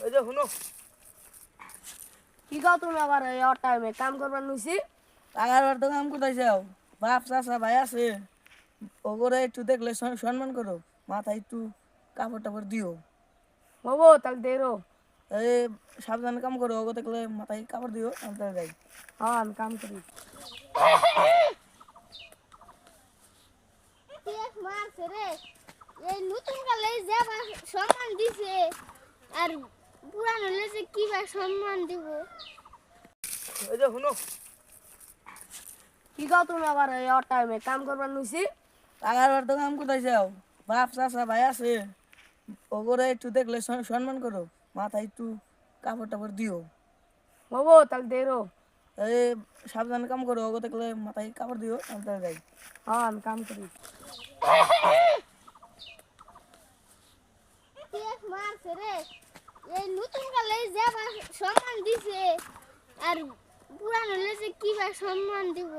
ওই যে শুনো কি গাও তুমি আবার এই টাইমে কাম করবার নইছি? টাকার তো কাম কোথায় যাও? বাপ চাচা ভাই আছে, ওগরে একটু দেখলে সম্মান করো, মাথায় একটু কাপড় টাপড় দিও। বাবু তাহলে দেরো। এই সাবধানে কাম করো, ওগো দেখলে মাথায় কাপড় দিও, আমি তাহলে যাই। হ্যাঁ আমি কাম করি। মারছে রে, এই নতুন কালে যে আবার সম্মান দিছে আর পুরানো হলে যে কিভাবে সম্মান দিব। ওই যে শুনো কি গাও তুমি আবার এই টাইমে কাম করবার নইছি? টাকার তো কাম কোথায় যাও? বাপ চাচা ভাই আছে, ওগরে একটু দেখলে সম্মান করো, মাথায় একটু কাপড় টাপড় দিও। বাবু তাহলে দেরো। এই সাবধানে কাম করো, ওগো দেখলে মাথায় কাপড় দিও, আমি তাহলে যাই। হ্যাঁ আমি কাম করি। মারছে রে, এই নতুন কালে যে আবার সম্মান দিছে আর পুরানো হলে যে কিভাবে সম্মান দিব।